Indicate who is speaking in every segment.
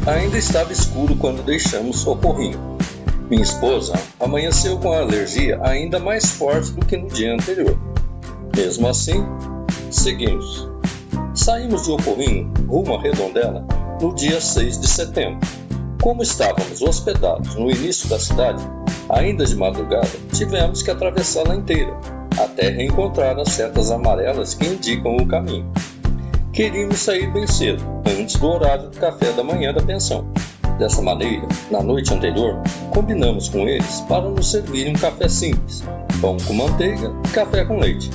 Speaker 1: Ainda estava escuro quando deixamos o Porrinho. Minha esposa amanheceu com a alergia ainda mais forte do que no dia anterior. Mesmo assim, seguimos. Saímos de Oporrinho rumo à Redondela no dia 6 de setembro. Como estávamos hospedados no início da cidade, ainda de madrugada, tivemos que atravessá-la inteira, até reencontrar as setas amarelas que indicam o caminho. Queríamos sair bem cedo, antes do horário do café da manhã da pensão. Dessa maneira, na noite anterior, combinamos com eles para nos servirem um café simples, pão com manteiga e café com leite.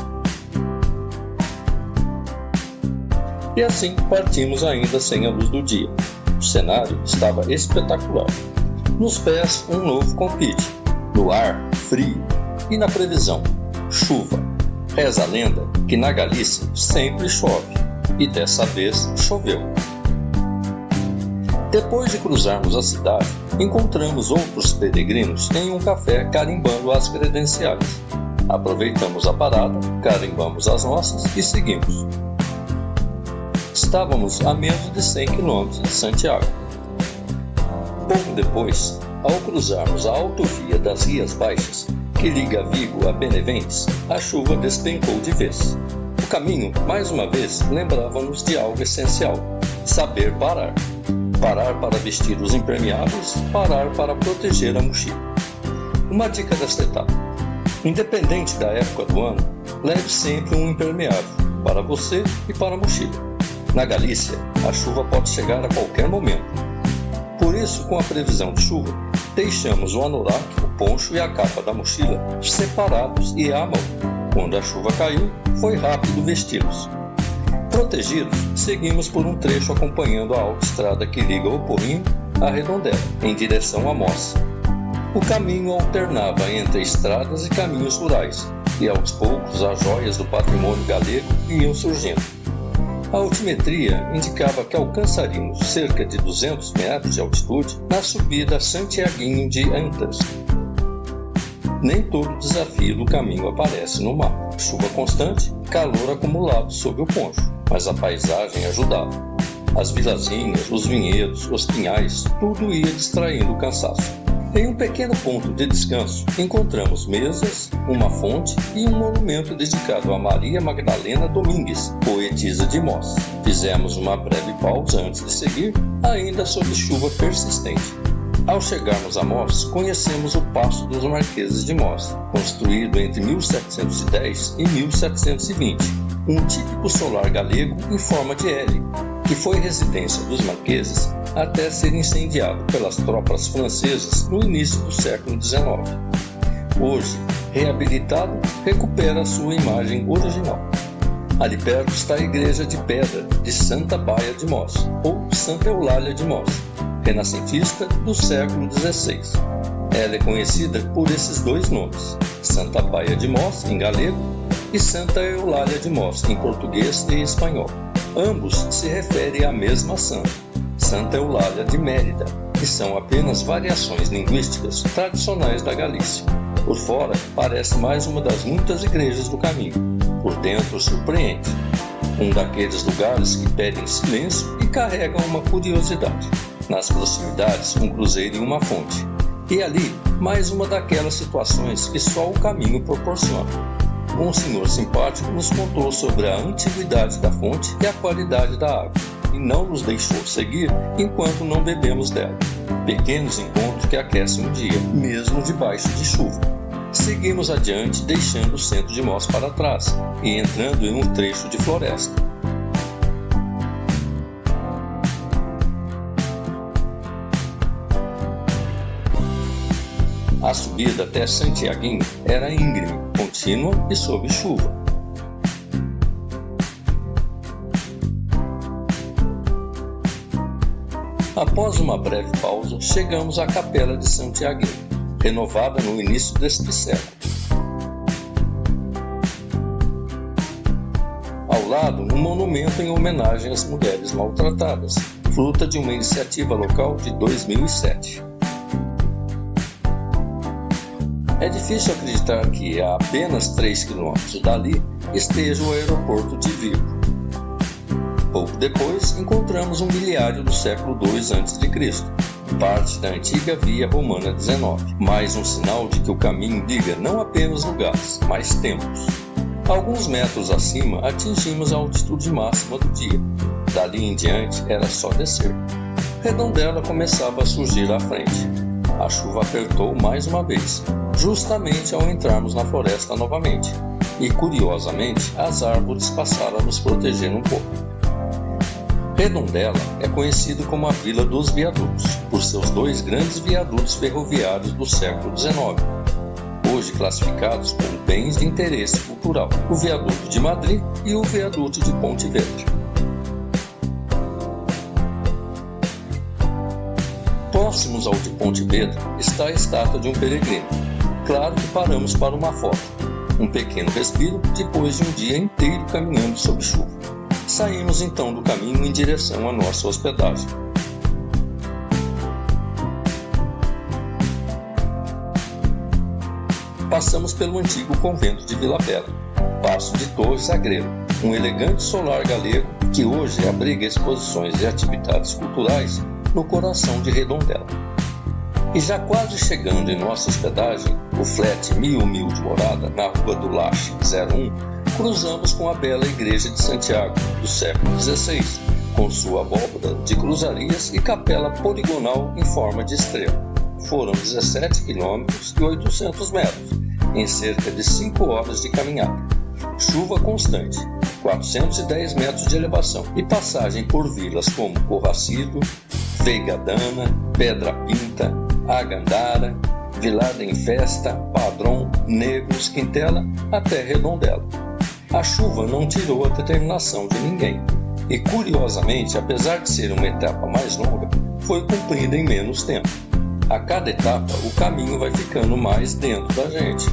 Speaker 1: E assim partimos ainda sem a luz do dia. O cenário estava espetacular. Nos pés, um novo convite. No ar, frio. E na previsão, chuva. Reza a lenda que na Galícia sempre chove. E dessa vez choveu. Depois de cruzarmos a cidade, encontramos outros peregrinos em um café carimbando as credenciais. Aproveitamos a parada, carimbamos as nossas e seguimos. Estávamos a menos de 100 km de Santiago. Pouco depois, ao cruzarmos a autovia das Rias Baixas, que liga Vigo a Beneventes, a chuva despencou de vez. O caminho, mais uma vez, lembrava-nos de algo essencial: saber parar. Parar para vestir os impermeáveis, parar para proteger a mochila. Uma dica desta etapa: independente da época do ano, leve sempre um impermeável, para você e para a mochila. Na Galícia, a chuva pode chegar a qualquer momento. Por isso, com a previsão de chuva, deixamos o anorak, o poncho e a capa da mochila separados e à mão. Quando a chuva caiu, foi rápido vesti-los. Protegidos, seguimos por um trecho acompanhando a autoestrada que liga o Porrinho à Redondela, em direção a Mos. O caminho alternava entre estradas e caminhos rurais, e aos poucos as joias do patrimônio galego iam surgindo. A altimetria indicava que alcançaríamos cerca de 200 metros de altitude na subida a Santiaguinho de Antas. Nem todo desafio do caminho aparece no mapa. Chuva constante, calor acumulado sob o poncho, mas a paisagem ajudava. As vilazinhas, os vinhedos, os pinhais, tudo ia distraindo o cansaço. Em um pequeno ponto de descanso, encontramos mesas, uma fonte e um monumento dedicado a Maria Magdalena Domingues, poetisa de Mos. Fizemos uma breve pausa antes de seguir, ainda sob chuva persistente. Ao chegarmos a Mos, conhecemos o Paço dos Marqueses de Mos, construído entre 1710 e 1720, um típico solar galego em forma de L, que foi residência dos marqueses até ser incendiado pelas tropas francesas no início do século XIX. Hoje, reabilitado, recupera sua imagem original. Ali perto está a igreja de pedra de Santa Baia de Mos, ou Santa Eulália de Mos, renascentista do século XVI. Ela é conhecida por esses dois nomes, Santa Baia de Mos, em galego, e Santa Eulália de Mos, em português e espanhol. Ambos se referem à mesma santa, Santa Eulália de Mérida, que são apenas variações linguísticas tradicionais da Galícia. Por fora, parece mais uma das muitas igrejas do caminho. Por dentro, surpreende. Um daqueles lugares que pedem silêncio e carregam uma curiosidade. Nas proximidades, um cruzeiro e uma fonte. E ali, mais uma daquelas situações que só o caminho proporciona. Um senhor simpático nos contou sobre a antiguidade da fonte e a qualidade da água, e não nos deixou seguir enquanto não bebemos dela. Pequenos encontros que aquecem o dia, mesmo debaixo de chuva. Seguimos adiante, deixando o centro de Mos para trás e entrando em um trecho de floresta. A subida até Santiaguinho era íngreme, contínua e sob chuva. Após uma breve pausa, chegamos à Capela de Santiaguinho, renovada no início deste século. Ao lado, um monumento em homenagem às mulheres maltratadas, fruto de uma iniciativa local de 2007. É difícil acreditar que a apenas 3 km dali esteja o aeroporto de Vigo. Pouco depois, encontramos um miliário do século II a.C., parte da antiga Via Romana 19, mais um sinal de que o caminho liga não apenas lugares, mas tempos. Alguns metros acima, atingimos a altitude máxima do dia. Dali em diante, era só descer. Redondela começava a surgir à frente. A chuva apertou mais uma vez, justamente ao entrarmos na floresta novamente. E, curiosamente, as árvores passaram a nos proteger um pouco. Redondela é conhecido como a Vila dos Viadutos, por seus 2 grandes viadutos ferroviários do século XIX, hoje classificados como bens de interesse cultural, o Viaduto de Madrid e o Viaduto de Ponte Vedra. Próximos ao de Ponte Vedra está a estátua de um peregrino. Claro que paramos para uma foto, um pequeno respiro depois de um dia inteiro caminhando sob chuva. Saímos então do caminho em direção à nossa hospedagem. Passamos pelo antigo convento de Vila Bela, Paço de Torres Sagredo, um elegante solar galego que hoje abriga exposições e atividades culturais no coração de Redondela. E já quase chegando em nossa hospedagem, o flat 1000 de morada, na Rua do Lache 01, cruzamos com a bela igreja de Santiago, do século XVI, com sua abóbada de cruzarias e capela poligonal em forma de estrela. Foram 17 km e 800 metros, em cerca de 5 horas de caminhada. Chuva constante, 410 metros de elevação e passagem por vilas como Corracido, Veigadana, Pedra Pinta, Agandara, Vilar em Festa, Padrão, Negros, Quintela, até Redondela. A chuva não tirou a determinação de ninguém e, curiosamente, apesar de ser uma etapa mais longa, foi cumprida em menos tempo. A cada etapa, o caminho vai ficando mais dentro da gente.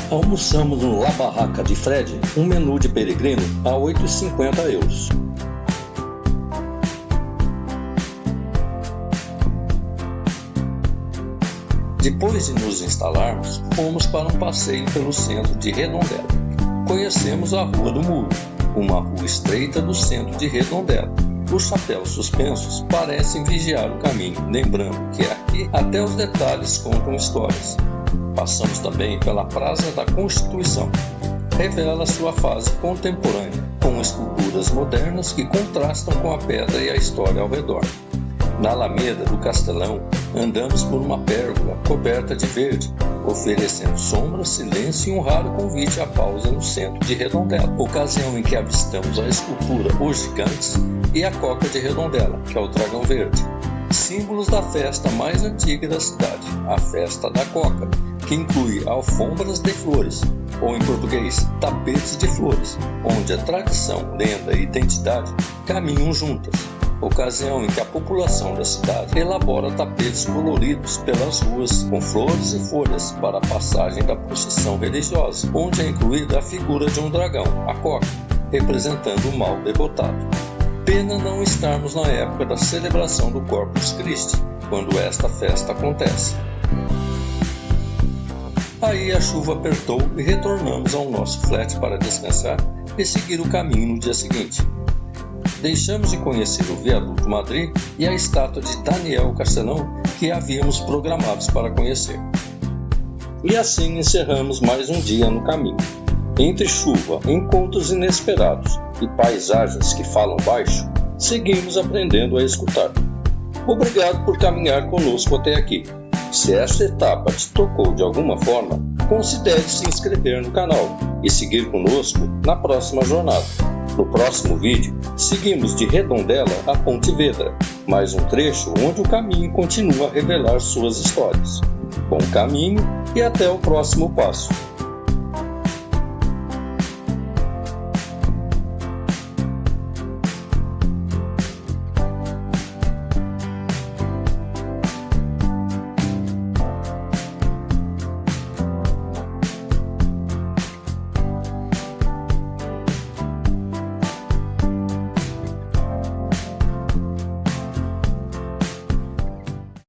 Speaker 1: Almoçamos no La Barraca de Fred, um menu de peregrino a €8,50. Depois de nos instalarmos, fomos para um passeio pelo centro de Redondela. Conhecemos a Rua do Muro, uma rua estreita do centro de Redondela. Os chapéus suspensos parecem vigiar o caminho, lembrando que aqui até os detalhes contam histórias. Passamos também pela Praça da Constituição. Revela sua fase contemporânea, com esculturas modernas que contrastam com a pedra e a história ao redor. Na Alameda do Castelão, andamos por uma pérgola coberta de verde, oferecendo sombra, silêncio e um raro convite à pausa no centro de Redondela, ocasião em que avistamos a escultura Os Gigantes e a Coca de Redondela, que é o dragão verde, símbolos da festa mais antiga da cidade, a Festa da Coca, que inclui alfombras de flores, ou em português, tapetes de flores, onde a tradição, lenda e identidade caminham juntas. Ocasião em que a população da cidade elabora tapetes coloridos pelas ruas com flores e folhas para a passagem da procissão religiosa, onde é incluída a figura de um dragão, a Coca, representando o mal derrotado. Pena não estarmos na época da celebração do Corpus Christi, quando esta festa acontece. Aí a chuva apertou e retornamos ao nosso flat para descansar e seguir o caminho no dia seguinte. Deixamos de conhecer o Viaduto Madrid e a estátua de Daniel Castelão que havíamos programados para conhecer. E assim encerramos mais um dia no caminho. Entre chuva, encontros inesperados e paisagens que falam baixo, seguimos aprendendo a escutar. Obrigado por caminhar conosco até aqui. Se esta etapa te tocou de alguma forma, considere se inscrever no canal e seguir conosco na próxima jornada. No próximo vídeo, seguimos de Redondela a Ponte Vedra, mais um trecho onde o caminho continua a revelar suas histórias. Bom caminho e até o próximo passo.